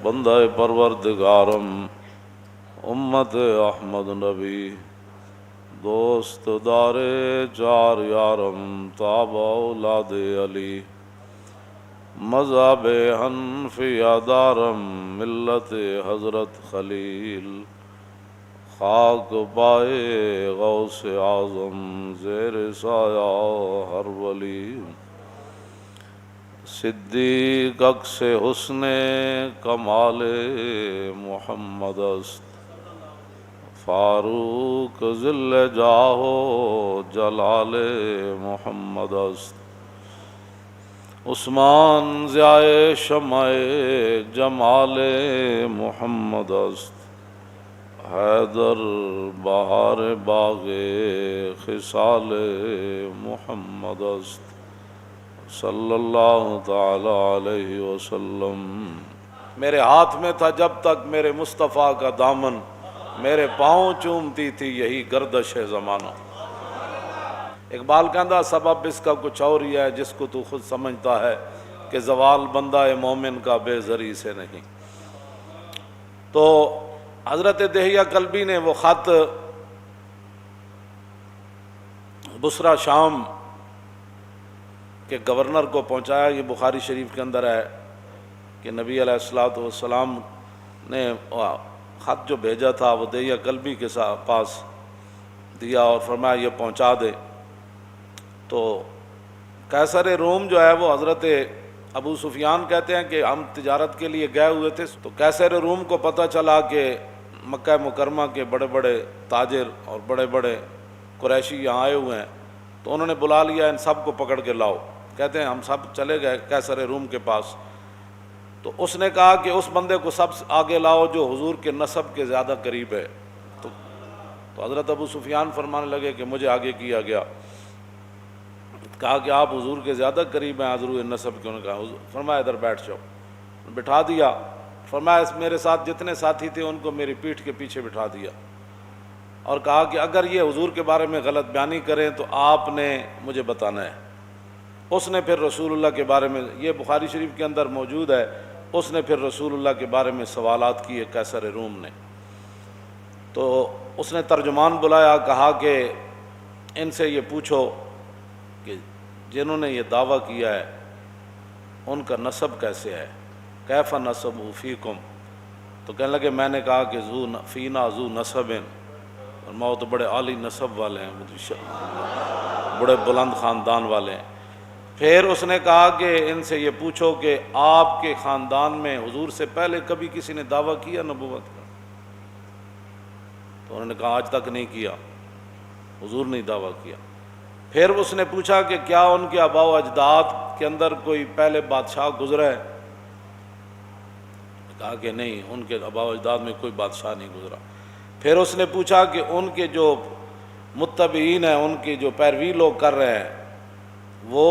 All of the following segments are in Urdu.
بندہ پروردگارم امت احمد نبی دوست دار چار یارم تاب اولاد علی مذہب حنفیہ دارم ملت حضرت خلیل خاک پائے غوث اعظم زیر سایہ ہر ولی صدیق عکس حسن کمال محمد است فاروق ذل جاہ جلال محمد است عثمان ضیاء شمع جمال محمد است حیدر بہار باغ خصال محمد است صلی اللہ تعالی علیہ وسلم۔ میرے ہاتھ میں تھا جب تک میرے مصطفیٰ کا دامن، میرے پاؤں چومتی تھی یہی گردش زمانہ۔ اقبال کہندا سبب اس کا کچھ اور ہی ہے جس کو تو خود سمجھتا ہے کہ زوال بندہ مومن کا بے زری سے نہیں۔ تو حضرت دہیہ کلبی نے وہ خط بصرہ شام کے گورنر کو پہنچایا۔ یہ بخاری شریف کے اندر ہے کہ نبی علیہ الصلوۃ والسلام نے خط جو بھیجا تھا وہ دہیہ کلبی کے پاس دیا اور فرمایا یہ پہنچا دے۔ تو قیصر روم جو ہے وہ حضرت ابو سفیان کہتے ہیں کہ ہم تجارت کے لیے گئے ہوئے تھے، تو قیصر روم کو پتہ چلا کہ مکہ مکرمہ کے بڑے بڑے تاجر اور بڑے بڑے قریشی یہاں آئے ہوئے ہیں، تو انہوں نے بلا لیا ان سب کو پکڑ کے لاؤ۔ کہتے ہیں ہم سب چلے گئے قیصر روم کے پاس، تو اس نے کہا کہ اس بندے کو سب آگے لاؤ جو حضور کے نسب کے زیادہ قریب ہے۔ تو حضرت ابو سفیان فرمانے لگے کہ مجھے آگے کیا گیا۔ کہا کہ آپ حضور کے زیادہ قریب ہیں حضور نسب کے؟ انہوں نے کہا فرمایا ادھر بیٹھ جاؤ۔ بٹھا دیا۔ فرمایا میرے ساتھ جتنے ساتھی تھے ان کو میری پیٹھ کے پیچھے بٹھا دیا اور کہا کہ اگر یہ حضور کے بارے میں غلط بیانی کریں تو آپ نے مجھے بتانا ہے۔ اس نے پھر رسول اللہ کے بارے میں، یہ بخاری شریف کے اندر موجود ہے، اس نے پھر رسول اللہ کے بارے میں سوالات کیے قیصر روم نے۔ تو اس نے ترجمان بلایا، کہا کہ ان سے یہ پوچھو کہ جنہوں نے یہ دعویٰ کیا ہے ان کا نسب کیسے ہے، کیف نسب فیکم؟ تو کہنے لگے میں نے کہا کہ فینا ذو نسب، اور تو بڑے عالی نسب والے ہیں، بڑے بلند خاندان والے ہیں۔ پھر اس نے کہا کہ ان سے یہ پوچھو کہ آپ کے خاندان میں حضور سے پہلے کبھی کسی نے دعویٰ کیا نبوت کا؟ تو انہوں نے کہا آج تک نہیں کیا، حضور نے دعویٰ کیا۔ پھر اس نے پوچھا کہ کیا ان کے آباء و اجداد کے اندر کوئی پہلے بادشاہ گزرا ہے؟ کہا کہ نہیں، ان کے آباء و اجداد میں کوئی بادشاہ نہیں گزرا۔ پھر اس نے پوچھا کہ ان کے جو متبعین ہیں، ان کی جو پیروی لوگ کر رہے ہیں، وہ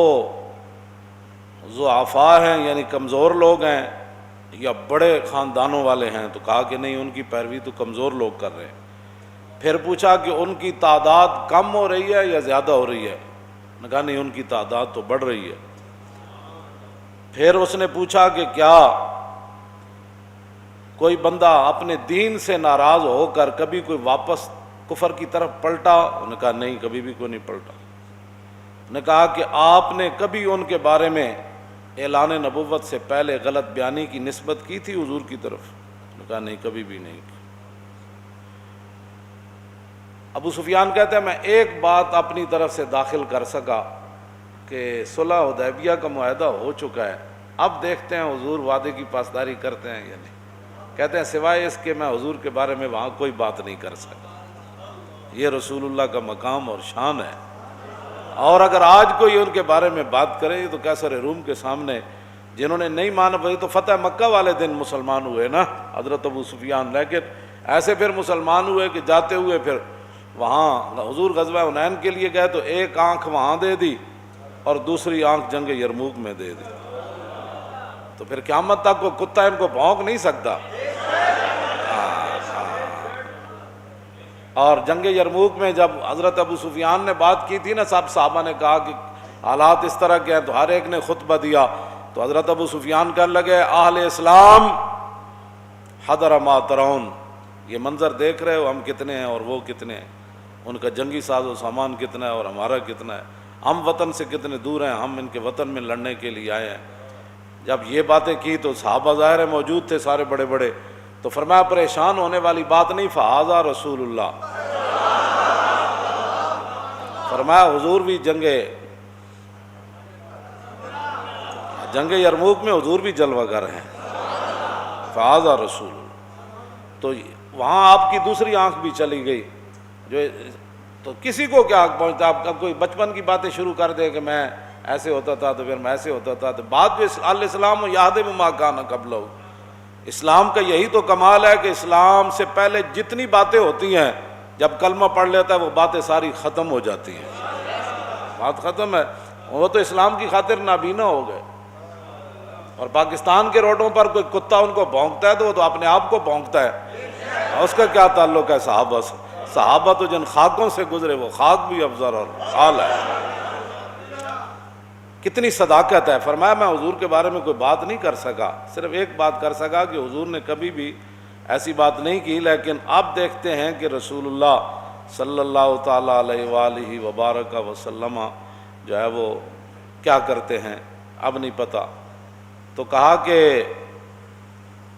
ضعفاء ہیں یعنی کمزور لوگ ہیں یا بڑے خاندانوں والے ہیں؟ تو کہا کہ نہیں، ان کی پیروی تو کمزور لوگ کر رہے ہیں۔ پھر پوچھا کہ ان کی تعداد کم ہو رہی ہے یا زیادہ ہو رہی ہے؟ نے کہا نہیں، ان کی تعداد تو بڑھ رہی ہے۔ پھر اس نے پوچھا کہ کیا کوئی بندہ اپنے دین سے ناراض ہو کر کبھی کوئی واپس کفر کی طرف پلٹا؟ انہوں نے کہا نہیں، کبھی بھی کوئی نہیں پلٹا۔ نے کہا کہ آپ نے کبھی ان کے بارے میں اعلان نبوت سے پہلے غلط بیانی کی نسبت کی تھی حضور کی طرف؟ نے کہا نہیں، کبھی بھی نہیں۔ ابو سفیان کہتے ہیں میں ایک بات اپنی طرف سے داخل کر سکا کہ صلح حدیبیہ کا معاہدہ ہو چکا ہے، اب دیکھتے ہیں حضور وعدے کی پاسداری کرتے ہیں یا نہیں۔ کہتے ہیں سوائے اس کے میں حضور کے بارے میں وہاں کوئی بات نہیں کر سکا۔ یہ رسول اللہ کا مقام اور شان ہے، اور اگر آج کوئی ان کے بارے میں بات کرے تو قیصر روم کے سامنے جنہوں نے نہیں مانا، وہی تو فتح مکہ والے دن مسلمان ہوئے نا حضرت ابو سفیان، لیکن ایسے پھر مسلمان ہوئے کہ جاتے ہوئے پھر وہاں حضور غزوہ حنین کے لیے گئے تو ایک آنکھ وہاں دے دی اور دوسری آنکھ جنگ یرموک میں دے دی، تو پھر قیامت تک کو کتا ان کو بھونک نہیں سکتا۔ اور جنگ یرموک میں جب حضرت ابو سفیان نے بات کی تھی نا، سب صحابہ نے کہا کہ حالات اس طرح کے ہیں، تو ہر ایک نے خطبہ دیا، تو حضرت ابو سفیان کہنے لگے اہل اسلام حضر ما ترون، یہ منظر دیکھ رہے ہو ہم کتنے ہیں اور وہ کتنے ہیں، ان کا جنگی ساز و سامان کتنا ہے اور ہمارا کتنا ہے، ہم وطن سے کتنے دور ہیں، ہم ان کے وطن میں لڑنے کے لیے آئے ہیں۔ جب یہ باتیں کی تو صحابہ ظاہر ہے موجود تھے سارے بڑے بڑے، تو فرمایا پریشان ہونے والی بات نہیں، فہذا رسول اللہ، فرمایا حضور بھی جنگ یرموک میں حضور بھی جلوہ گر ہیں، فہذا رسول اللہ۔ تو وہاں آپ کی دوسری آنکھ بھی چلی گئی، جو تو کسی کو کیا حق پہنچتا، آپ کا کوئی بچپن کی باتیں شروع کر دے کہ میں ایسے ہوتا تھا تو پھر میں ایسے ہوتا تھا، تو بعد جو الاسلام یہدم ما کان قبلہ، اسلام کا یہی تو کمال ہے کہ اسلام سے پہلے جتنی باتیں ہوتی ہیں جب کلمہ پڑھ لیتا ہے وہ باتیں ساری ختم ہو جاتی ہیں، بات ختم ہے، وہ تو اسلام کی خاطر نابینا ہو گئے۔ اور پاکستان کے روڈوں پر کوئی کتا ان کو بھونکتا ہے تو وہ تو اپنے آپ کو بھونکتا ہے، اس کا کیا تعلق ہے صحابہ سے؟ صحابہ تو جن خاکوں سے گزرے وہ خاک بھی افضل اور حال ہے۔ کتنی صداقت ہے، فرمایا میں حضور کے بارے میں کوئی بات نہیں کر سکا، صرف ایک بات کر سکا کہ حضور نے کبھی بھی ایسی بات نہیں کی، لیکن اب دیکھتے ہیں کہ رسول اللہ صلی اللہ تعالیٰ علیہ وآلہ وبارک وسلم جو ہے وہ کیا کرتے ہیں اب نہیں پتہ۔ تو کہا کہ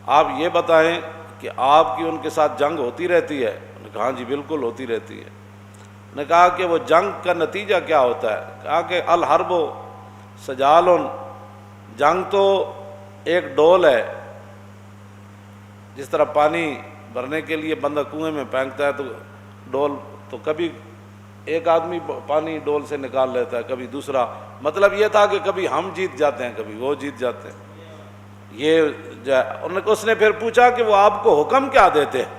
آپ یہ بتائیں کہ آپ کی ان کے ساتھ جنگ ہوتی رہتی ہے؟ انہوں نے کہا جی بالکل ہوتی رہتی ہے۔ نے کہا کہ وہ جنگ کا نتیجہ کیا ہوتا ہے؟ کہا کہ الحرب سجال، جنگ تو ایک ڈول ہے، جس طرح پانی بھرنے کے لیے بندہ کنویں میں پھینکتا ہے تو ڈول، تو کبھی ایک آدمی پانی ڈول سے نکال لیتا ہے، کبھی دوسرا، مطلب یہ تھا کہ کبھی ہم جیت جاتے ہیں کبھی وہ جیت جاتے ہیں۔ یہ اس نے پھر پوچھا کہ وہ آپ کو حکم کیا دیتے ہیں،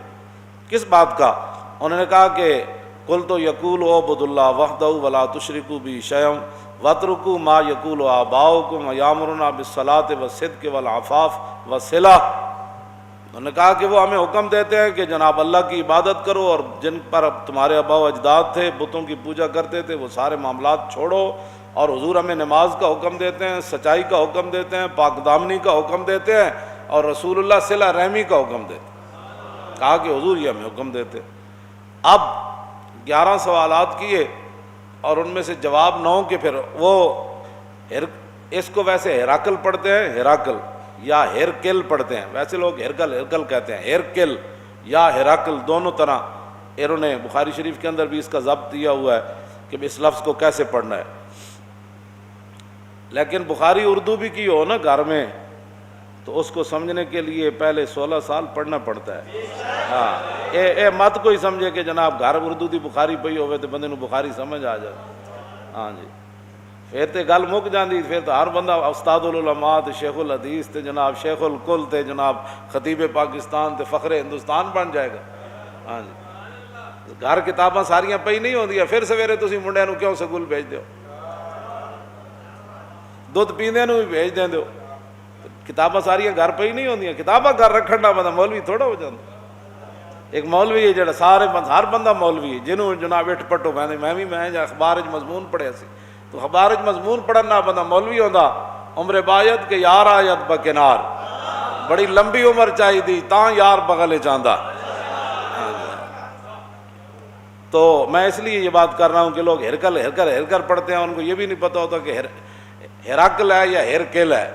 کس بات کا؟ انہوں نے کہا کہ قلت یقول اعبدوا اللہ وحدہ ولا تشرکوا بہ شیئا واترکوا ما یقول آباؤکم یامرنا بالصلاۃ والصدق والعفاف والصلہ۔ انہوں نے کہا کہ وہ ہمیں حکم دیتے ہیں کہ جناب اللہ کی عبادت کرو، اور جن پر تمہارے آباء و اجداد تھے بتوں کی پوجا کرتے تھے وہ سارے معاملات چھوڑو، اور حضور ہمیں نماز کا حکم دیتے ہیں، سچائی کا حکم دیتے ہیں، پاک دامنی کا حکم دیتے ہیں، اور رسول اللہ صلہ رحمی کا حکم دیتے ہیں۔ کہا کہ حضور یہ ہمیں حکم دیتے۔ اب 11 سوالات کیے اور ان میں سے جواب 9 کے، پھر وہ اس کو ویسے ہیراکل پڑھتے ہیں، ہیراکل یا ہیرکل پڑھتے ہیں، ویسے لوگ ہیرکل کہتے ہیں، ہیرکل یا ہیراکل دونوں طرح، انہوں نے بخاری شریف کے اندر بھی اس کا ضبط دیا ہوا ہے کہ اس لفظ کو کیسے پڑھنا ہے۔ لیکن بخاری اردو بھی کی ہو نا گھر میں تو اس کو سمجھنے کے لیے پہلے 16 سال پڑھنا پڑتا ہے۔ ہاں اے مت کوئی سمجھے کہ جناب گھر اردو دی بخاری پئی ہوئے تو بندے نو بخاری سمجھ آ جائے، ہاں جی پھر تے گل مک جاندی، پھر تو ہر بندہ استاد العلماء تے شیخ الحدیث تے جناب شیخ الکل تے جناب خطیب پاکستان تے فخر ہندوستان بن جائے گا۔ ہاں جی گھر کتاباں ساریاں پئی نہیں ہوندیاں، پھر سویرے تسی منڈیاں نو کیوں سکول بھیج دیو، دودھ پیندے نو بھی بھیج دیں دیو، کتاباں ساریاں گھر پئی نہیں ہوندیاں، کتاباں گھر رکھن دا بندہ مولوی تھوڑا ہو جاتا۔ ایک مولوی ہے جڑا سارے ہر بندہ مولوی ہے، جنہوں جناب اٹھ پٹو میں اخبار مضمون پڑھیا سی، تو اخبار مضمون پڑھن نہ بندہ مولوی ہوندا، عمر باید کہ یار آیت بکنار، بڑی لمبی عمر چاہی دی تاں یار بغل چاہندا۔ تو میں اس لیے یہ بات کر رہا ہوں کہ لوگ ہرکل پڑھتے ہیں، ان کو یہ بھی نہیں پتہ ہوتا کہ ہیراکل ہے یا ہیرکل ہے۔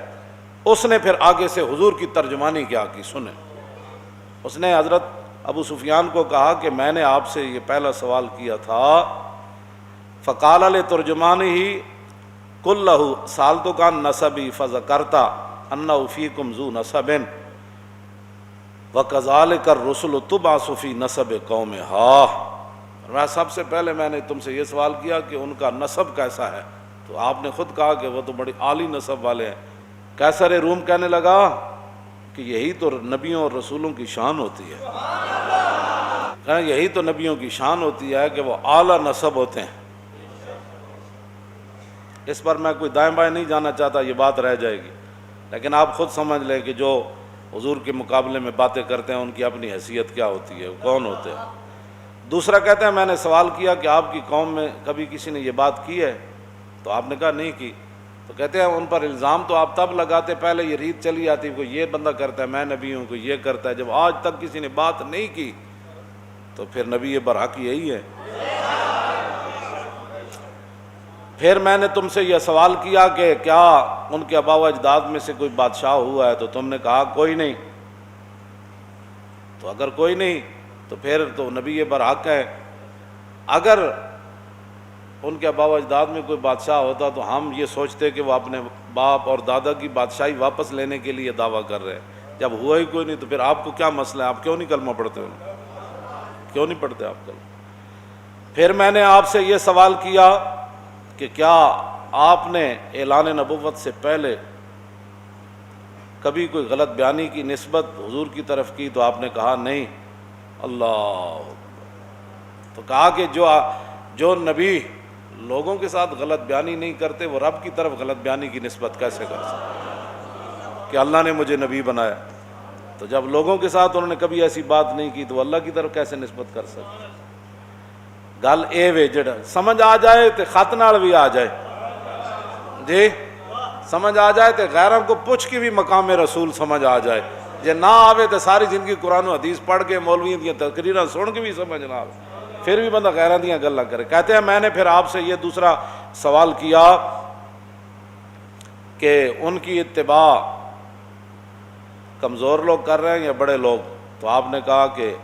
اس نے پھر آگے سے حضور کی ترجمانی کیا کی سنیں، اس نے حضرت ابو سفیان کو کہا کہ میں نے آپ سے یہ پہلا سوال کیا تھا، فقال لترجمانہ قل لہ سألتک عن نسبی فذکرت انہ فیکم ذو نسب وکذالک الرسل تبعث فی نسب قومہا۔ میں سب سے پہلے میں نے تم سے یہ سوال کیا کہ ان کا نسب کیسا ہے، تو آپ نے خود کہا کہ وہ تو بڑی عالی نسب والے ہیں۔ قیصر روم کہنے لگا کہ یہی تو نبیوں اور رسولوں کی شان ہوتی ہے، یہی تو نبیوں کی شان ہوتی ہے کہ وہ اعلیٰ نسب ہوتے ہیں۔ اس پر میں کوئی دائیں بائیں نہیں جانا چاہتا، یہ بات رہ جائے گی، لیکن آپ خود سمجھ لیں کہ جو حضور کے مقابلے میں باتیں کرتے ہیں ان کی اپنی حیثیت کیا ہوتی ہے، وہ کون ہوتے ہیں۔ دوسرا کہتے ہیں میں نے سوال کیا کہ آپ کی قوم میں کبھی کسی نے یہ بات کی ہے، تو آپ نے کہا نہیں کی۔ تو کہتے ہیں ان پر الزام تو آپ تب لگاتے پہلے یہ ریت چلی آتی، کوئی یہ بندہ کرتا ہے میں نبی ہوں، کوئی یہ کرتا ہے، جب آج تک کسی نے بات نہیں کی تو پھر نبی برحق یہی ہے۔ پھر میں نے تم سے یہ سوال کیا کہ کیا ان کے آباء و اجداد میں سے کوئی بادشاہ ہوا ہے، تو تم نے کہا کوئی نہیں۔ تو اگر کوئی نہیں تو پھر تو نبی برحق ہے۔ اگر ان کے آباء و اجداد میں کوئی بادشاہ ہوتا تو ہم یہ سوچتے کہ وہ اپنے باپ اور دادا کی بادشاہی واپس لینے کے لیے دعویٰ کر رہے ہیں۔ جب ہوا ہی کوئی نہیں تو پھر آپ کو کیا مسئلہ ہے؟ آپ کیوں نہیں کلمہ پڑھتے ہو؟ کیوں نہیں پڑھتے آپ کلمہ؟ پھر میں نے آپ سے یہ سوال کیا کہ کیا آپ نے اعلان نبوت سے پہلے کبھی کوئی غلط بیانی کی نسبت حضور کی طرف کی؟ تو آپ نے کہا نہیں۔ اللہ، تو کہا کہ جو نبی لوگوں کے ساتھ غلط بیانی نہیں کرتے وہ رب کی طرف غلط بیانی کی نسبت کیسے کر سکتے کہ اللہ نے مجھے نبی بنایا؟ تو جب لوگوں کے ساتھ انہوں نے کبھی ایسی بات نہیں کی تو وہ اللہ کی طرف کیسے نسبت کر سکتے؟ گل اے وے جڑا سمجھ آ جائے تو خط نال بھی آ جائے، جی سمجھ آ جائے تو غیروں کو پوچھ کے بھی مقام رسول سمجھ آ جائے، جے نہ آوے تو ساری زندگی قرآن و حدیث پڑھ کے مولویوں کی تقریراں سن کے بھی سمجھ نہ آوے، پھر بھی بندہ غیراں دیاں گلاں کرے۔ کہتے ہیں میں نے پھر آپ سے یہ دوسرا سوال کیا کہ ان کی اتباع کمزور لوگ کر رہے ہیں یا بڑے لوگ؟ تو آپ نے کہا کہ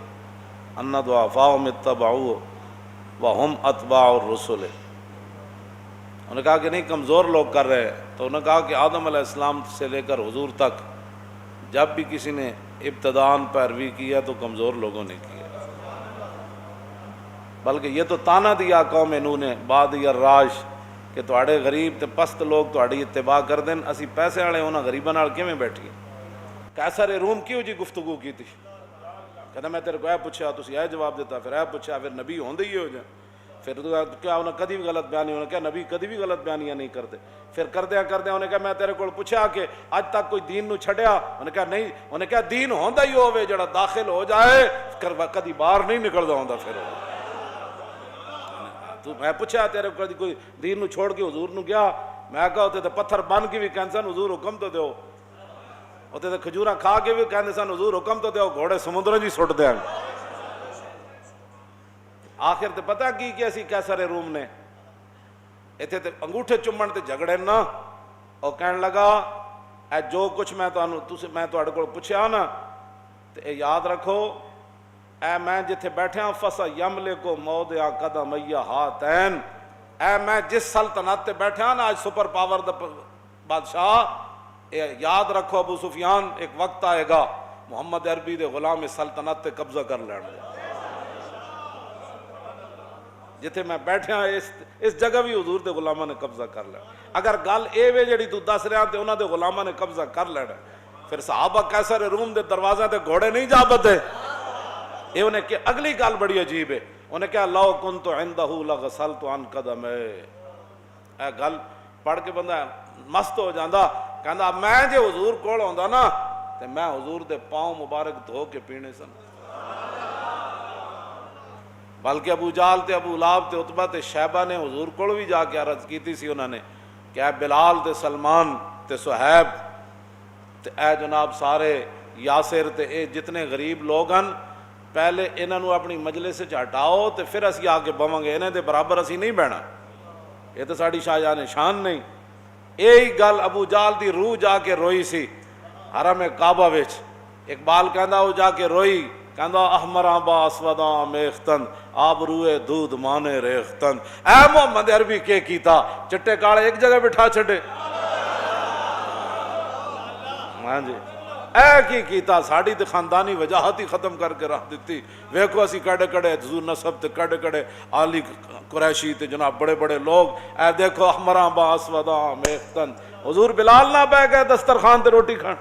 ان ضعفاء اتبعوا وہم اتباع الرسل، انہوں نے کہا کہ نہیں کمزور لوگ کر رہے ہیں۔ تو انہوں نے کہا کہ آدم علیہ السلام سے لے کر حضور تک جب بھی کسی نے ابتداءً پیروی کیا تو کمزور لوگوں نے کیا، بلکہ یہ تو تانا دیا قوم نوح نے بعد الراش کہ تواڈے غریب تے پست لوگ تواڈی اتباع کر دین، اسی پیسے والے انہاں غریباں نال کیویں بیٹھیے؟ قیصر روم کیوں جی گفتگو کی تھی؟ کہتا میں تیرے کو اے پوچھا تسی اے جواب دیتا، پھر اے پوچھا، پھر نبی ہوندے ہی ہو جائے، پھر کیا انہیں کدی بھی غلط بیانی، انہوں نے کہا نبی کدی بھی غلط بیانیاں نہیں کرتے۔ پھر کردیا انہوں نے کہا میں تیرے کو پوچھا کہ اج تک کوئی دین نو چھڑیا؟ انہوں نے کہا نہیں۔ انہوں نے کہا دین ہوندا ہی ہوے جڑا داخل ہو جائے کدی باہر نہیں نکلدا ہوندا۔ پھر تو میں پوچھا تیرے کو کوئی دین نو چھوڑ کے حضور نو گیا؟ میں کہا ہوتے تے پتھر بن کے بھی کہندے سن حضور حکم تو دیو، ہوتے تے کھجوراں کھا کے بھی کہندے سن حضور حکم تو دیو، گھوڑے سمندر جی سٹ دیاں۔ آخر تے پتہ کی کیا سی قیصر روم نے؟ ایتھے تے انگوٹھے چومن تے جھگڑے نا، اور کہن لگا اے جو کچھ میں تواڈے کول پوچھیا نا تے اے یاد رکھو، اے میں جتھے بیٹھا فَسَيَمْلِكُ مَوْضِعَ قَدَمَيَّ هَاتَيْنِ، اے میں جس سلطنت تے بیٹھا نا آج سپر پاور دا بادشاہ، اے یاد رکھو ابو سفیان ایک وقت آئے گا محمد عربی دے غلام سلطنت تے قبضہ کر لین گے۔ جتھے میں بیٹھا اس جگہ بھی حضور دے غلاماں نے قبضہ کر لینا۔ اگر گل اے وے جڑی تو دس رہا تے انہاں دے غلاماں نے قبضہ کر لینا، پھر صحابہ قیصر روم دے دروازے تے گھوڑے نہیں جا بدے۔ یہ انہیں کہ اگلی گل بڑی عجیب ہے، انہیں کہا لو کنت عندہ لغسلت عن قدمے، اے گل پڑھ کے بندہ مست ہو جاندہ، کہندا میں جے حضور کول ہوندا نا تے میں حضور دے پاؤں مبارک دھو کے پینے سن۔ بلکہ ابو جہل تے ابو لہب تے عتبہ تے شیبہ نے حضور کول بھی جا کے عرض کیتی سی انہوں نے کہ اے بلال تے سلمان تے صہیب تے اے جناب سارے یاسر تے اے جتنے غریب لوگ ہیں، پہلے انہوں نے اپنی مجلس سے ہٹاؤ تے پھر اسی آگے بواں گے، انہیں دے برابر اسی نہیں بہنا، یہ تو ساڑی شاہجہاں شان نہیں۔ یہی گل ابو جہل دی روح جا کے روئی سی حرم کعبہ وچ، اقبال کہندا وہ جا کے روئی، کہندا احمراں با اسوداں میختن آب روئے دودھ مانے ریختن، اے محمد عربی کے کیتا، چٹے کالے ایک جگہ بٹھا چھڑے، ہاں جی اے کی کیتا، ساڑی تے خاندانی وجاہت ہی ختم کر کے رکھ دیتی۔ ویکھو اسی کڑے کڑے حضور نسب تے کڑے کڑے عالی قریشی تے جناب بڑے بڑے لوگ، اے دیکھو احمراں با اسوداں میختن، حضور بلال نہ بہ گئے دسترخوان تے روٹی کھان،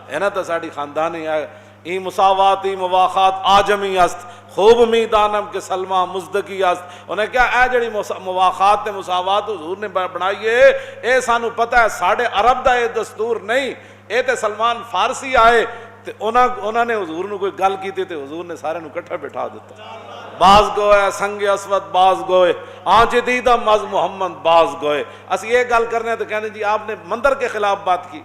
اینا تا ساڑی خاندانی ہے۔ ای مساوات ای مواخات آجمی است، خوب می دانم کہ سلمہ مزدکی است۔ انہیں کیا اے جڑی مواخات تے مساوات حضور نے بنائیے، اے سانو پتہ ہے ساڑھے عرب دا اے دستور نہیں، اے تے سلمان فارسی آئے تے انہاں نے حضور نے کوئی گل کی تے حضور نے سارے نو کٹھا بٹھا دیتا۔ باز گوئے سنگ اسود باز گوئے آنچ دیدم از محمد باز گوئے. اسی یہ گل کرنے تو کہنے جی آپ نے مندر کے خلاف بات کی.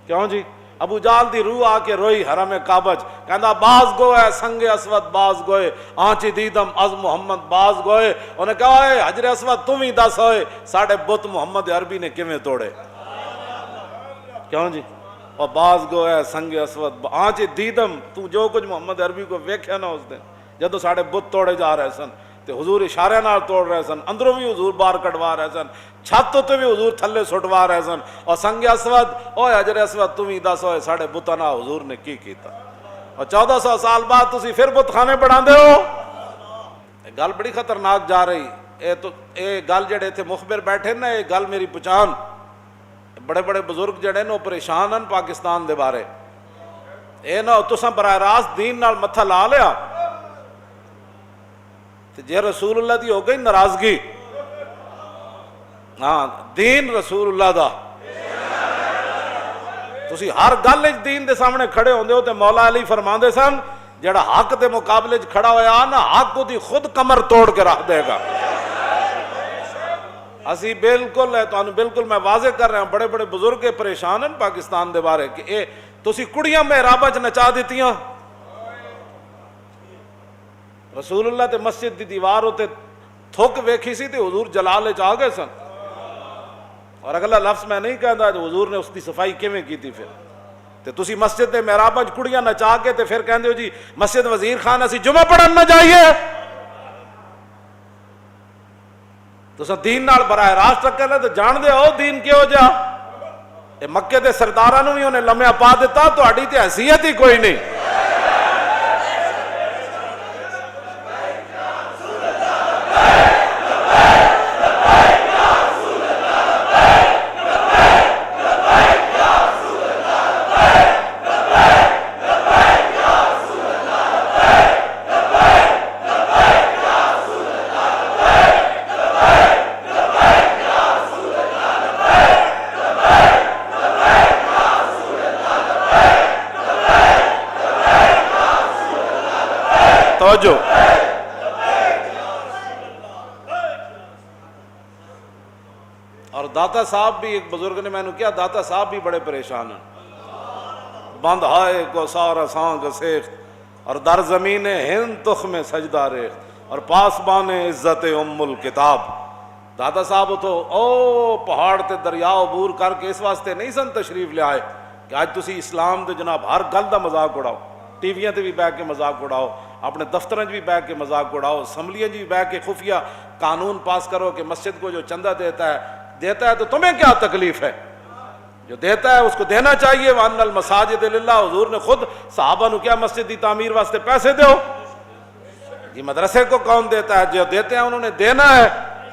کیوں جی؟ ابو جال دی روح آ کے روئی حرم کعبہ کہندا باز گوئے سنگ اسود باز گوئے آنچ دیدم از محمد باز گوئے. انہیں کہا ہے حجر اسود تم ہی دس ہوئے ساڑھے بت محمد عربی نے کیویں توڑے. کیوں جی؟ اور باز گوئے سنگ اسود آنچ دیدم تو جو کچھ محمد عربی کو ویکھیا نا اس دن جدو ساڑھے بت توڑے جا رہے سن تے حضور اشارے نال توڑ رہے سن, اندروں بھی حضور باہر کٹوا رہے سن, چھت تے بھی حضور تھلے سٹوا رہے سن. اور سنگ اسود اوے حجر اسود تم ہی دس ہوئے ساڑھے بتاں نال حضور نے کی کیتا. اور 1400 سال بعد تسی پھر بت خانے بناندے ہو. گل بڑی خطرناک جا رہی. اے گل جڑے تھے مخبر بیٹھے نا یہ گل میری پہچان. بڑے بڑے بزرگ جڑے نا پریشان ہیں پاکستان دے بارے. اے نہ تساں براہ راست دین نال متھا لا لیا تے جے رسول اللہ دی ہو گئی ناراضگی. ہاں دین رسول اللہ دا تسی ہر گل وچ دین دے سامنے کھڑے ہوندے ہو. تے مولا علی فرماندے سن جڑا حق دے مقابلے وچ کھڑا ہویا نا حق دی خود کمر توڑ کے رکھ دے گا. اسی بالکل ہے تو بالکل میں واضح کر رہا ہوں بڑے بڑے بزرگ پریشان ہیں پاکستان دے بارے کہ اے تسی کڑیاں محراباں چ نچا دیتیاں. رسول اللہ تے مسجد دی دیوار ہوتے تھک ویکھی سی تے حضور جلال وچ آ گئے سن. اور اگلا لفظ میں نہیں کہندا جو حضور نے اس کی صفائی کیویں کیتی. پھر تے تسی مسجد دے محراباں چ کڑیاں نچا کے تے پھر کہندے ہو جی مسجد وزیر خان اسی جمعہ پڑھن نہ جائیے. تساں دین نال براہ راست رکھے لے تے جان دے ہو دین کیو جا. اے مکے دے سرداراں نوں وی انہیں لمیا پا دیتا تہاڈی تے حیثیت ہی کوئی نہیں. توجہ. اور داتا صاحب بھی ایک بزرگ نے میں نے کیا داتا صاحب بھی بڑے پریشان ہیں. بند ہائے کو سارا سانگ سیخ اور در زمین ہند تخم سجدہ ریخت اور پاسبان عزت ام الکتاب. داتا صاحب تو او پہاڑ تے دریا عبور کر کے اس واسطے نہیں سن تشریف لے آئے کہ آج تسی اسلام دے جناب ہر گل دا مذاق اڑاؤ. ٹی ویاں تے بھی بہ کے مذاق اڑاؤ, اپنے دفتراں بھی بہ کے مذاق اڑاؤ, اسمبلیاں بھی بہ کے خفیہ قانون پاس کرو کہ مسجد کو جو چندہ دیتا ہے تو تمہیں کیا تکلیف ہے. جو دیتا ہے اس کو دینا چاہیے. وَأَنَّ الْمَسَاجِدَ لِلَّهِ. حضور نے خود صحابہ نو کیا مسجد کی تعمیر واسطے پیسے دو. یہ مدرسے کو کون دیتا ہے؟ جو دیتے ہیں انہوں نے دینا ہے.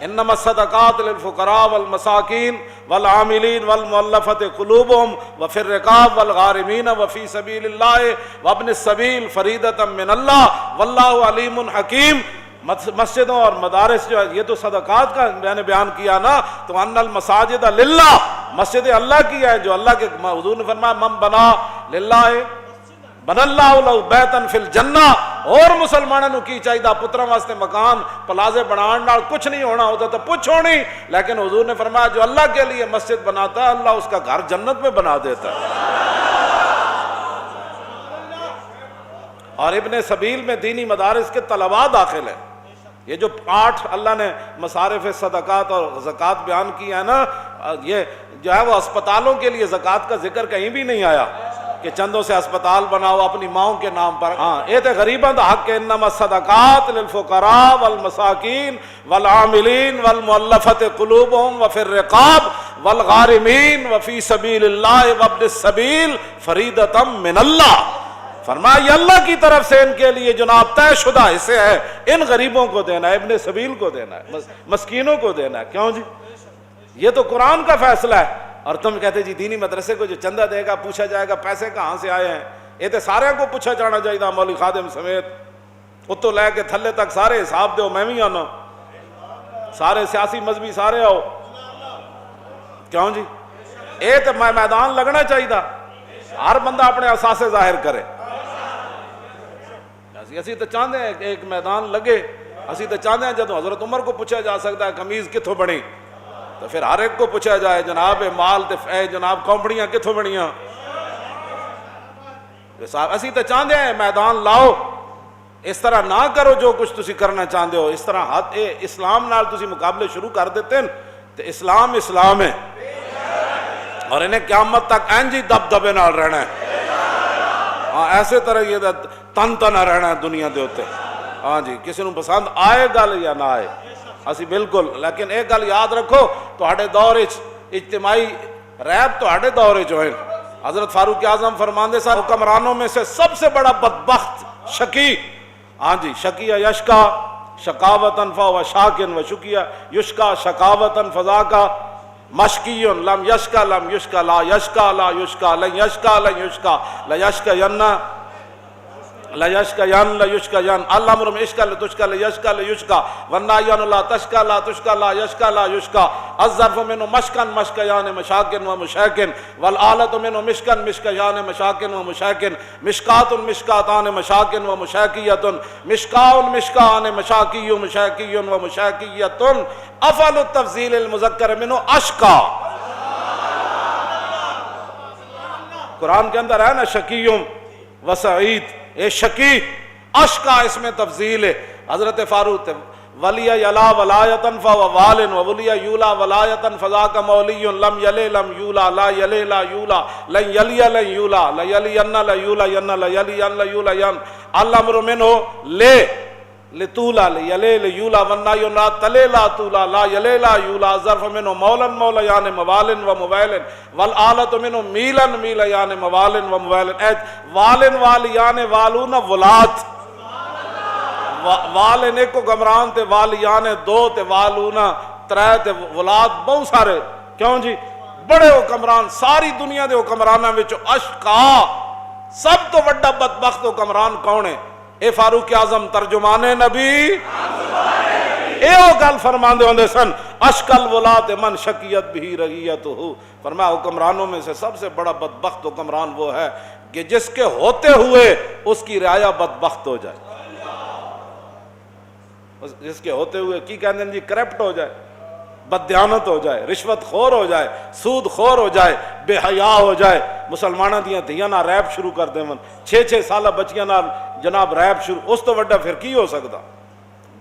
انما الصدقات للفقراء والمساکین والعاملین والمؤلفة قلوبهم وفي الرقاب والغارمین وفي سبیل اللہ وابن السبیل فریضۃ من اللہ واللہ علیم حکیم. مسجدوں اور مدارس جو ہے یہ تو صدقات کا میں نے بیان کیا نا. تو ان المساجد للہ, مسجد اللہ کی ہے جو اللہ کے حضور نے فرمایا من بنا للہ بن اللہ لہ بیتن فی الجنہ. اور مسلمانوں نو کی چاہیے پتراں واسطے مکان پلازے بنان نال کچھ نہیں ہونا ہوتا تو پوچھ ہونی, لیکن حضور نے فرمایا جو اللہ کے لیے مسجد بناتا ہے اللہ اس کا گھر جنت میں بنا دیتا ہے. اور ابن سبیل میں دینی مدارس کے طلباء داخل ہیں. یہ جو 8 اللہ نے مصارف صدقات اور زکوٰۃ بیان کی ہے نا, یہ جو ہے وہ اسپتالوں کے لیے زکوٰۃ کا ذکر کہیں بھی نہیں آیا کہ چندوں سے اسپتال بناؤ اپنی ماؤں کے نام پر. ہاں یہ تو غریباں دا حق ہے. انما الصدقات للفقراء والمساکین والعاملین والمؤلفة قلوبهم وفي الرقاب والغارمین وفي سبیل اللہ وابن السبیل فریضۃ من اللہ. فرمایا یہ اللہ کی طرف سے ان کے لیے جناب طے شدہ حصے ہے. ان غریبوں کو دینا ہے, ابن سبیل کو دینا ہے, مسکینوں کو دینا ہے. کیوں جی؟ یہ تو قرآن کا فیصلہ ہے. اور تم کہتے جی دینی مدرسے کو جو چندہ دے گا پوچھا جائے گا پیسے کہاں سے آئے ہیں. یہ تو سارے کو پوچھا جانا چاہیے مولوی خادم سمیت, اتو لے کے تھلے تک سارے حساب دیو. میں بھی آنا, سارے سیاسی مذہبی سارے آؤ. کیوں جی؟ یہ تو میدان لگنا چاہیے, ہر بندہ اپنے اثاثے ظاہر کرے. اسی تو چاہتے ہیں کہ ایک میدان لگے. اسی تو چاہتے ہیں جب حضرت عمر کو پوچھا جا سکتا ہے قمیض کتوں بنی, تو پھر ہر ایک کو پوچھا جائے جناب مال تے اے جناب کمپنیاں کتوں بنیاں. اسی تو چاہتے ہیں میدان لاؤ. اس طرح نہ کرو جو کچھ تسی کرنا چاہتے ہو. اس طرح اسلام نال تسی مقابلے شروع کر دیتے ہیں تو اسلام اسلام ہے, اور انہیں قیامت تک اینج ہی دب دبے نال رہنا ہے. ہاں ایسے طرح یہ تن تنا رہنا ہے دنیا دے ہوتے. ہاں جی, کسی نو پسند آئے گل یا نہ آئے اسی بالکل. لیکن ایک گل یاد رکھو, تہاڈے دور اجتماعی ریب تہاڈے دور ہوئے. حضرت فاروق اعظم فرماندے سن حکمرانوں میں سے سب سے بڑا بدبخت شقی, ہاں جی, شقیہ یشکا شقاوتن فہو شاکن و شکیہ یشکا شقاوتن فذاکا مشکیون لم یشکا لم یشکا لا یشکا لا یشکا لن یشکا لن یشکا لا یشکا ینہ لا یشکا ین لا یشکا ین الامر اشکا لا تشکا لا یشکا لا یشکا والنایان لا تشکا لا تشکا لا یشکا لا یشکا الظرف منو مشکن مشکیان مشاکن و مشاکن والآلت منو مشکن مشکیان مشاکن و مشاکن مشکات مشکاتان مشاکن و مشاکیت مشکاون مشکان مشاکی و مشاکی و مشاکیت افعل التفضیل المذکر منو اشکا. قرآن کے اندر ہے نا شکیوں و سعید, اے شکی اشکا اس میں تفضیل ہے. حضرت فاروق ولی یلا ولایتن فہو والن و ولی یولا ولایتن فذاک مولی لم یلی لم یولا لا یلی لا یولا لن یلی لن یولا لا یلی ین لا یولا ین لا یلی ین لا یولا ین الامر منو لے لطولا لیلے لیولا والنائی لا تلے لا طولا لا یلے لا یولا ظرف منو مولا مولا یعنی موالن و مویلن والآلت منو میلن میلا یعنی موالن و مویلن. ایت والن والی یعنی والون ولات, والن ایک کو گمران تے والی یعنی دو تے والون ترے تے ولات بہت سارے. کیوں جی, بڑے حکمران ساری دنیا دے حکمرانہ وچ اشقا سب تو بڑا بدبخت حکمران کون ہے؟ اے فاروق اعظم ترجمان نبی اے او گل فرماندے ہوندے سن اشکل ولات من شکیت بھی رعیت ہو. فرمایا حکمرانوں میں سے سب سے بڑا بدبخت حکمران وہ ہے کہ جس کے ہوتے ہوئے اس کی رعایا بدبخت ہو جائے. جس کے ہوتے ہوئے کی کہندے ہیں جی کرپٹ ہو جائے, بددیانت ہو جائے, رشوت خور ہو جائے, سود خور ہو جائے, بے حیا ہو جائے, مسلمانہ دیاں دھیاں نہ ریپ شروع کر دیں, 6 سالہ بچیاں نہ جناب ریپ شروع, اس تو وڈا پھر کی ہو سکتا.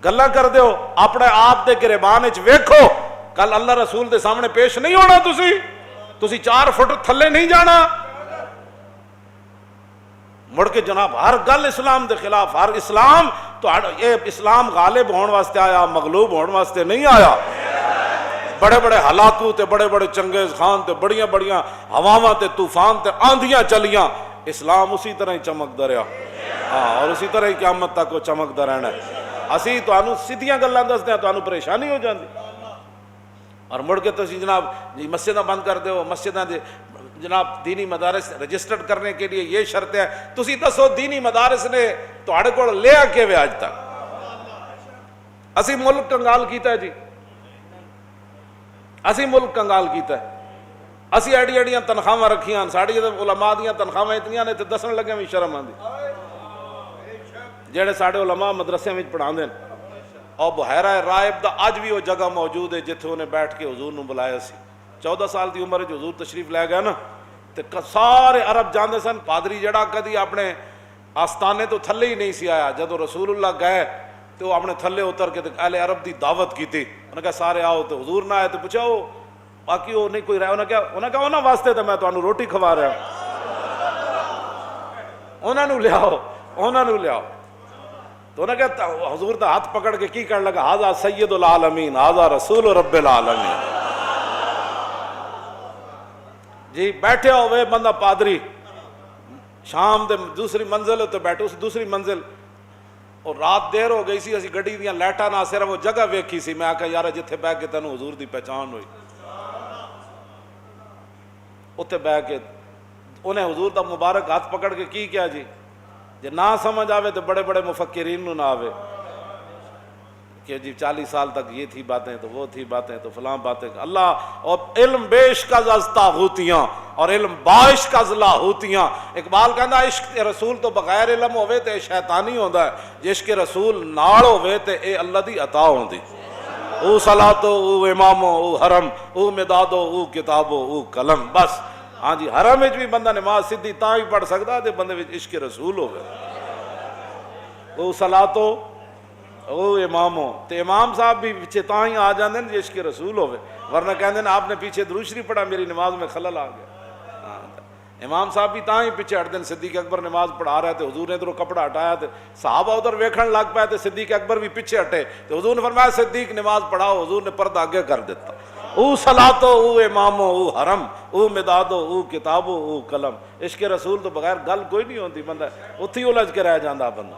گلاں کر دیو اپنے آپ دے گریبان وچ ویکھو, کل اللہ رسول دے سامنے پیش نہیں ہونا. تسی 4 فٹ تھلے نہیں جانا. مڑ کے جناب ہر گل اسلام دے خلاف, ہر اسلام تو یہ اسلام غالب ہون واسطے آیا, مغلوب ہون واسطے نہیں آیا. بڑے بڑے ہلاکو تے بڑے بڑے چنگیز خان تے بڑیاں بڑیاں ہواواں تے طوفان تے آندھیاں چلیاں, اسلام اسی طرح ہی چمکدا رہیا. ہاں, اور اسی طرح ہی قیامت تک وہ چمکدا رہنا ہے. اسی تانوں سیدھیاں گلاں دسدے ہیں, تانوں پریشانی ہو جاندی. اور مڑ کے تسی جناب جی مسجداں بند کر دیو, مسجداں دے جناب دینی مدارس رجسٹرڈ کرنے کے لیے یہ شرط ہے. تسی دسو دینی مدارس نے تہاڈے کول لیا کیویں اج تک؟ اسی ملک کنگال کیتا ہے جی, اسی ملک کنگال کیتا ہے. اسی ایڈی ایڈیاں تنخواہ رکھیاں, ساڈی علماء دیاں تنخواہ اتنیاں نے تے دسن لگے بھی شرم آندی. جڑے ساڈے علماء مدرسے وچ پڑھاندے نے, اور بحیرہ رائب دا اج بھی وہ جگہ موجود ہے جتھے انہیں بیٹھ کے حضور نو بلایا سی. 14 سال دی عمر وچ حضور تشریف لے گئے نا, تے سارے عرب جاندے سن. پادری جڑا کدی اپنے آستانے تو تھلے ہی نہیں سی آیا, جدو رسول اللہ گئے تو وہ اپنے تھلے اتر کے اہل عرب دی دعوت کی تھی. انہوں نے کہا سارے آؤ, تو حضور نہ آئے تو پوچھا وہ باقی وہ نہیں کوئی رہا. انہوں نے کہا انہوں واسطے تو میں تمہیں روٹی کھوا رہا ہوں, انہوں نے لیاؤ, انہوں نے لیاؤ. تو انہوں نے کہا حضور دا ہاتھ پکڑ کے کی کرنے لگا, ھذا سید العالمین ھذا رسول رب العالمین. جی بیٹھے ہوئے بندہ پادری, شام دے دوسری منزل تے بیٹھے, اس دوسری منزل, اور رات دیر ہو گئی سی, اسی گڈی دیاں لائٹاں نہ صرف وہ جگہ ویکھی سی. میں آکھا یار جتھے بیٹھ کے تینوں حضور دی پہچان ہوئی, اتنے بیٹھ کے انہیں حضور دا مبارک ہاتھ پکڑ کے کی کیا جی, جے نہ سمجھ آوے تو بڑے بڑے مفکرین نو نہ آوے. کہ جی 40 سال تک یہ تھی باتیں تو وہ تھی باتیں تو فلاں باتیں. اللہ اور علم بیش کا زستا ہوتیاں اور علم باش کا زلا ہوتیاں. اقبال کہندا عشق رسول تو بغیر علم ہوئے تے شیطانی ہوندا ہے، عشق رسول نال ہوئے تے اے اللہ دی عطا ہوندی. او صلاتو او امامو او حرم او مدادو او کتابو او قلم. بس ہاں جی، حرم وچ بھی بندہ نماز سیدھی تاں ہی پڑھ سکدا تے بندے وچ عشق رسول ہوئے. او صلاتو او امامو تے امام صاحب بھی پیچھے تاں ہی آ جاندے نے عشق رسول ہوئے، ورنہ کہندے نے آپ نے پیچھے درود شریف پڑھا میری نماز میں خلل آ گیا. امام صاحب بھی تاں ہی پیچھے ہٹ دین. صدیق اکبر نماز پڑھا رہے تھے، حضور نے ادھروں کپڑا ہٹایا تے صحابہ ادھر ویکھن لگ پئے تے صدیق اکبر بھی پیچھے ہٹے تے حضور نے فرمایا صدیق نماز پڑھاؤ. حضور نے پردہ آگے کر دیتا. او صلاتو او امامو او حرم او مدادو او کتابو او قلم. عشق رسول تو بغیر گل کوئی نہیں ہوندی، بندہ اتھی الجھ کے رہ جاندا بندہ.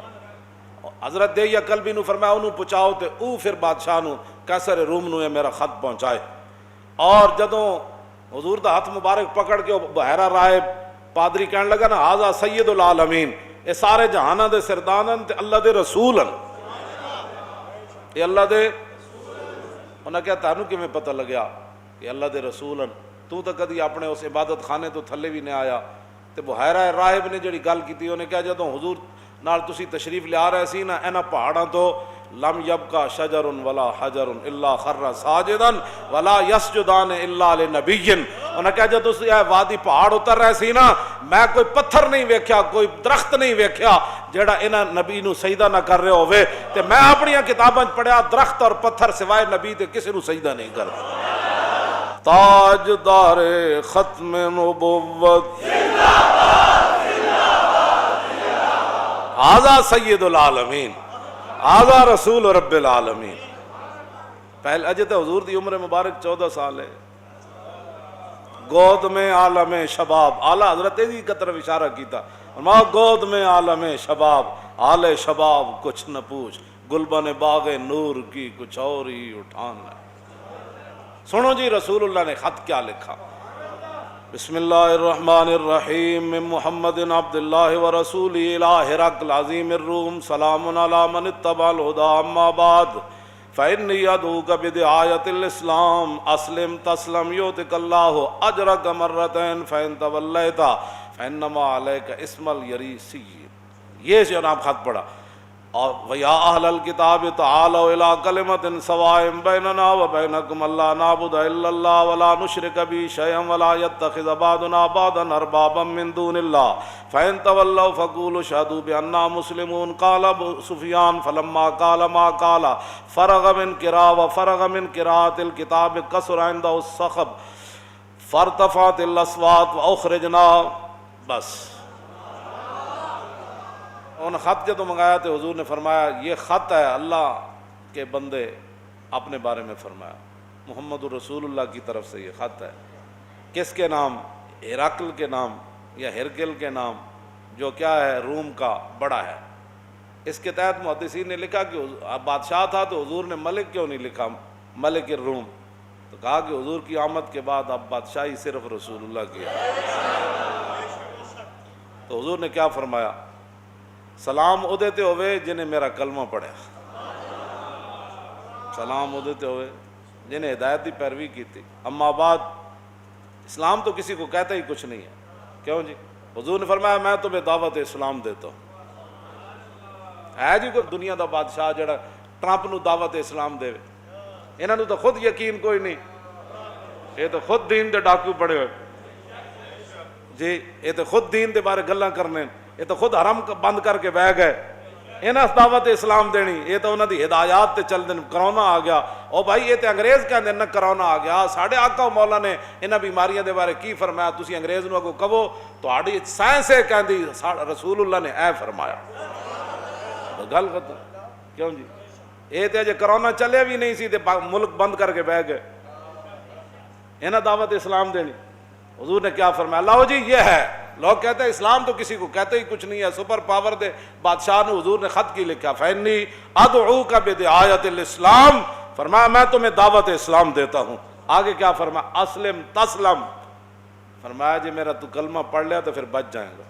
حضرت دہیا کلبی نو فرمایا انہوں پہنچاؤ تے او پھر بادشاہ نو قیصر روم نو یہ میرا خط پہنچائے. اور جدوں حضور دا ہاتھ مبارک پکڑ کے بحیرہ راہب پادری کہنے لگا نا ھذا سید العالمین، اے سارے جہاناں دے سردانن تے اللہ دے رسولن، اے اللہ دے. انہاں کہا تانوں کیویں پتہ لگیا کہ اللہ دے رسولن؟ تو تے کدی اپنے اس عبادت خانے تو تھلے بھی نہیں آیا. تے بحیرہ راہب نے جڑی گل کیتی انہیں کہا جدوں حضور نال تسی تشریف لے آ رہے سی نا انہاں پہاڑاں تو لم یبقى شجر ولا حجر الا خر ساجدا ولا یسجدان الا لنبی. انہاں کہا جب تسی وادی پہاڑ اتر رہے سی نا میں کوئی پتھر نہیں ویکھیا، کوئی درخت نہیں ویکھیا جیڑا انہاں نبی نو سجدہ نہ کر رہے ہوئے. تے میں اپنی کتاباں پڑھیا درخت اور پتھر سوائے نبی تے کسی نو سجدہ نہیں کردا. تاجدار ختم نبوت ھذا سید العالمین ھذا رسول رب العالمین. پہلے اجے تو حضور دی عمر مبارک 14 سال ہے. گود میں عالم شباب، اعلیٰ حضرت دی کی طرف اشارہ کیتا. فرمایا گود میں عالم شباب، آل شباب کچھ نہ پوچھ، گلبن باغ نور کی کچھ اور ہی اٹھان ہے. سنو جی رسول اللہ نے خط کیا لکھا. بسم اللہ الرحمن الرحیم من محمد عبد اللہ ورسولہ الی ہرقل عظیم الروم سلام علی من اتبع الہدی اما بعد فإنی ادعوک بدعایۃ الاسلام اسلم تسلم یؤتک اللہ اجرک مرتین فإن تولیت فإنما علیک اسم الیریسی. یہ جناب خط پڑھا. اور وَيَا أَهْلَ الْكِتَابِ تَعَالَوْا إِلَىٰ كَلِمَةٍ سَوَاءٍ بَيْنَنَا وَبَيْنَكُمْ أَلَّا نَعْبُدَ إِلَّا اللَّهَ وَلَا نُشْرِكَ بِهِ شَيْئًا وَلَا يَتَّخِذَ بَعْضُنَا بَعْضًا أَرْبَابًا مِّن دُونِ اللَّهِ فَإِن تَوَلَّوْا فَقُولُوا اشْهَدُوا بِأَنَّا مُسْلِمُونَ. قَالَ أَبُو سُفْيَانُ فَلَمَّا قَالَ مَا قَالَ فَرَغَ مِنْ قِرَاءَةِ الْكِتَابِ كَثُرَ عِندَهُ الصَّخَبُ فَارْتَفَعَتِ الْأَصْوَاتُ وَأُخْرِجْنَا. بس انہوں نے خط جدوں منگایا تو حضور نے فرمایا یہ خط ہے اللہ کے بندے اپنے بارے میں فرمایا محمد رسول اللہ کی طرف سے. یہ خط ہے کس کے نام؟ ہرقل کے نام یا ہرقل کے نام جو کیا ہے روم کا بڑا ہے. اس کے تحت محدثین نے لکھا کہ بادشاہ تھا تو حضور نے ملک کیوں نہیں لکھا ملک الروم؟ تو کہا کہ حضور کی آمد کے بعد اب بادشاہی صرف رسول اللہ کی ہے. تو حضور نے کیا فرمایا؟ سلام او دیتے ہوئے جنہیں میرا کلمہ پڑھا، سلام او دیتے ہوئے جنہیں ہدایت دی پیروی کی تھی. اما بعد اسلام تو کسی کو کہتا ہی کچھ نہیں ہے. کیوں جی؟ حضور نے فرمایا میں تمہیں دعوت اسلام دیتا ہوں. ہے جی کوئی دنیا دا بادشاہ جڑا ٹرمپ نو دعوت اسلام دے؟ انہاں نو تو خود یقین کوئی نہیں، یہ تو خود دین دے ڈاکو پڑے ہوئے جی. یہ تو خود دین دے بارے گلاں کرنے، یہ تو خود حرم بند کر کے بہ گئے. انہاں دعوت اسلام دینی، یہ تو انہاں دی ہدایات تے چل دین. کرونا آ گیا، او بھائی یہ تے انگریز کہندے نہ کرونا آ گیا. ساڈے آقا مولا نے انہاں بیماریاں دے بارے کی فرمایا؟ تسی انگریز نو اگوں کہو تہاڈی سائنس ہے کہندی رسول اللہ نے اے فرمایا. گل ختم. کیوں جی؟ یہ تے اجے کرونا چلیا بھی نہیں سی تے ملک بند کر کے بہ گئے. انہاں دعوت اسلام دینی. حضور نے کیا فرمایا؟ لاؤ جی یہ ہے. لوگ کہتے ہیں اسلام تو کسی کو کہتے ہی کچھ نہیں ہے. سپر پاور دے بادشاہ نے حضور نے خط کی لکھا فإنی ادعوک بدعایۃ الاسلام. فرمایا میں تمہیں دعوت اسلام دیتا ہوں. آگے کیا فرمایا؟ اسلم تسلم. فرمایا جی میرا تو کلمہ پڑھ لیا تو پھر بچ جائیں گا.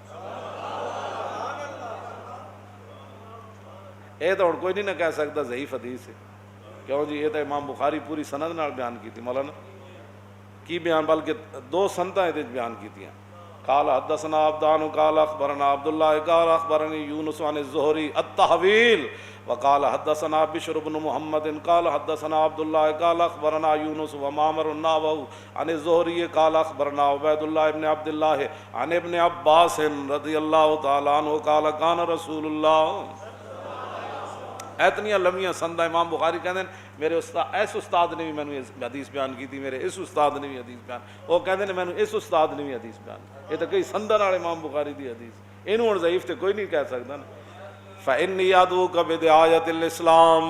یہ تو کوئی نہیں نہ کہہ سکتا ضعیف حدیث ہے. کیوں جی؟ یہ تو امام بخاری پوری سند نال بیان کی تھی مولانا کی بیان، بلکہ دو سنتاں یہ بیان کی تھی. قال حدثنا عبدان قال اخبرنا عبد الله قال اخبرني يونس عن الزهري التحويل وقال حدثنا بشر بن محمد قال حدثنا عبد الله قال اخبرنا يونس ومعمر النحو عن الزهري قال اخبرنا عبيد الله بن عبد الله عن ابن عباس رضي الله تعالى عنه قال كان رسول الله. اتنی لمبیاں سندا امام بخاری کہندے میرے استاد اس استاد نے بھی مینوں حدیث بیان کی تھی، میرے اس استاد نے بھی حدیث بیان، وہ کہندے نے مینوں اس استاد نے بھی حدیث بیان. یہ تو کئی سنداں نال امام بخاری دی حدیث، اینوں ہن ضعیف تے کوئی نہیں کہہ سکدا نا. فإني أدعوك بدعاية الإسلام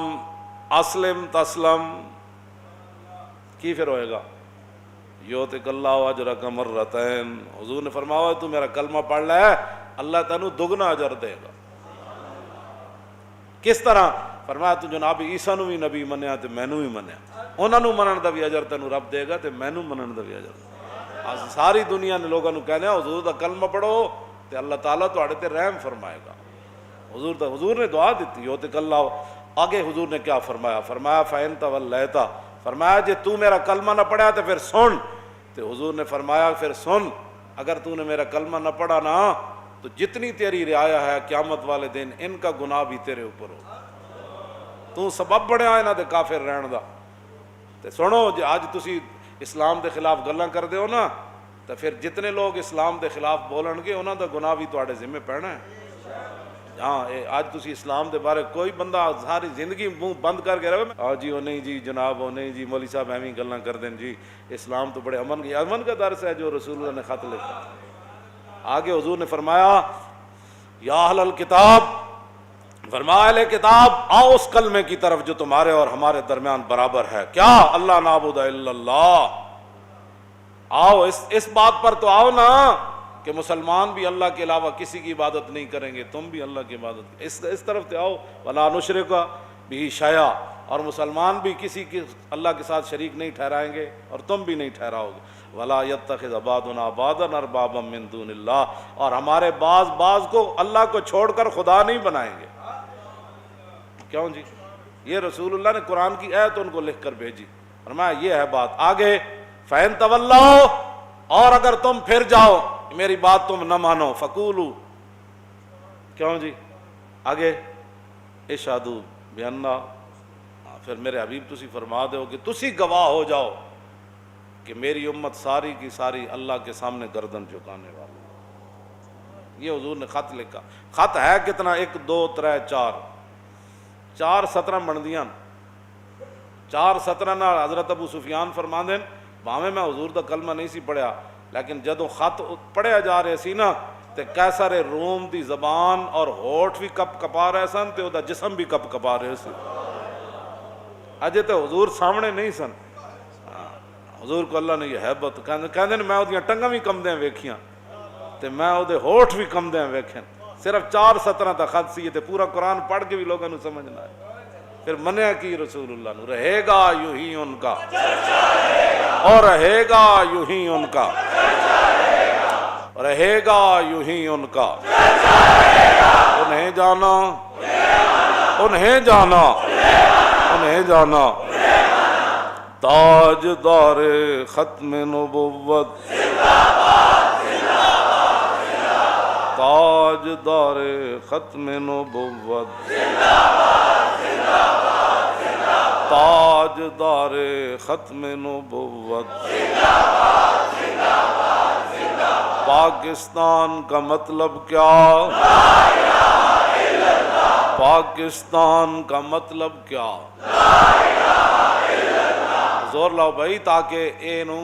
اسلم تسلم. کی پھر ہوئے گا؟ یؤتک اللہ اجرک مرتین. حضور نے فرمایا تو میرا کلمہ پڑھ لے اللہ تینوں دگنا اجر دے گا. کس طرح؟ فرمایا تو جناب عیسیٰ نو بھی نبی منیا تے مینوں بھی منیا، انہاں نو منن دا بھی اجر تینوں رب دے گا تے مینوں منن دا بھی اجر. ساری دنیا نے لوگاں نو کہنا حضور دا کلمہ پڑھو تے اللہ تعالیٰ تہاڈے تے رحم فرمائے گا. حضور نے دعا دیتی یؤتک اللہ. آگے حضور نے کیا فرمایا؟ فرمایا فإن تولیت، فرمایا جے تو میرا کلمہ نہ پڑھا تو پھر سن. تو حضور نے فرمایا پھر سن، اگر تو نے میرا کلمہ نہ پڑھا نا تو جتنی تیری رعایا ہے قیامت والے دن ان کا گناہ بھی تیرے اوپر ہو. تو سبب بڑھیا انہاں دے کافر رہن دا. تے سنو جے اج تسی اسلام دے خلاف گلاں کردے ہو نا تو پھر جتنے لوگ اسلام دے خلاف بولن گے انہاں دا گناہ بھی تواڈے ذمہ پینا ہے. ہاں اج تسی اسلام دے بارے کوئی بندہ ساری زندگی منہ بند کر کے رہے ہاں جی وہ نہیں جی جناب وہ نہیں جی مولوی صاحب ایویں گلاں کر دیں جی اسلام تو بڑے امن کا درس ہے جو رسول اللہ نے خط لکھا. آگے حضور نے فرمایا یا اہل الکتاب، فرمایا اہل کتاب آؤ اس کلمے کی طرف جو تمہارے اور ہمارے درمیان برابر ہے. کیا؟ اللہ نعبد الا اللہ. آؤ اس بات پر تو آؤ نا کہ مسلمان بھی اللہ کے علاوہ کسی کی عبادت نہیں کریں گے، تم بھی اللہ کی عبادت اس طرف تے آؤ. ولا نشرک بہ شیئا، اور مسلمان بھی کسی کی اللہ کے ساتھ شریک نہیں ٹھہرائیں گے اور تم بھی نہیں ٹھہراؤ گے. ولا یتخذ بعضنا بعضا اربابا من دون اللہ، اور ہمارے بعض کو اللہ کو چھوڑ کر خدا نہیں بنائیں گے. کیوں جی؟ یہ رسول اللہ نے قرآن کی آیت ان کو لکھ کر بھیجی. فرمایا یہ ہے بات. آگے فَإِن تَوَلَّوْا، اور اگر تم پھر جاؤ میری بات تم نہ مانو، فقولو، کیوں جی؟ آگے اشہدوا بأننا، پھر میرے حبیب تسی فرما دو کہ تسی گواہ ہو جاؤ کہ میری امت ساری کی ساری اللہ کے سامنے گردن جھکانے والی. یہ حضور نے خط لکھا. خط ہے کتنا؟ 1 2 3 4 17 بندیاں. 4 17 نال حضرت ابو سفیان فرماندے بھاویں میں حضور دا کلمہ نہیں سی پڑھیا لیکن جدوں خط پڑھیا جا رہے سی نا تے قیصر روم دی زبان اور ہوٹھ بھی کپ کپا رہے سن تے او دا جسم بھی کپ کپا رہے سی. اجے تے حضور سامنے نہیں سن. حضور کو اللہ نے یہ حیبت کہندے میں اودیاں ٹنگاں بھی کمدیاں ویکھیاں تے میں او دے ہوٹھ بھی کمدیاں ویکھن. صرف 4 17 دا خط سی تے پورا قرآن پڑھ کے بھی لوگوں نو سمجھنا ہے. پھر منیا کی رسول اللہ نو، رہے گا یوں ہی ان کا اور رہے گا یوں ہی ان کا، رہے گا یوں ہی ان کا. انہیں جانا انہیں جانا انہیں جانا. تاجدار ختم نبوت، تاجدار ختم نبوت، تاجدار ختم نبوت. پاکستان کا مطلب کیا؟ پاکستان کا مطلب کیا؟ زور لاؤ بھائی تاکہ اینو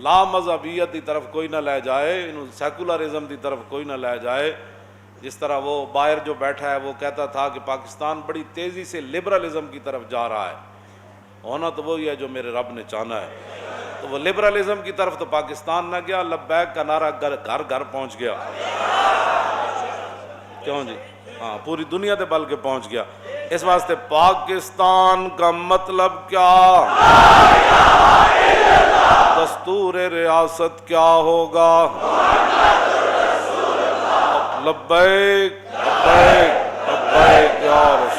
لا مذہبیت دی طرف کوئی نہ لے جائے، اینو سیکولرزم دی طرف کوئی نہ لے جائے. جس طرح وہ باہر جو بیٹھا ہے وہ کہتا تھا کہ پاکستان بڑی تیزی سے لبرلزم کی طرف جا رہا ہے. ہونا تو وہی ہے جو میرے رب نے چاہنا ہے. تو وہ لبرلزم کی طرف تو پاکستان نہ گیا، لبیک کا نعرہ گھر گھر پہنچ گیا. کیوں جی؟ ہاں پوری دنیا تے بلکہ پہنچ گیا. اس واسطے پاکستان کا مطلب کیا؟ دستور ریاست کیا ہوگا؟ لبیک لبیک لبیک یا رسول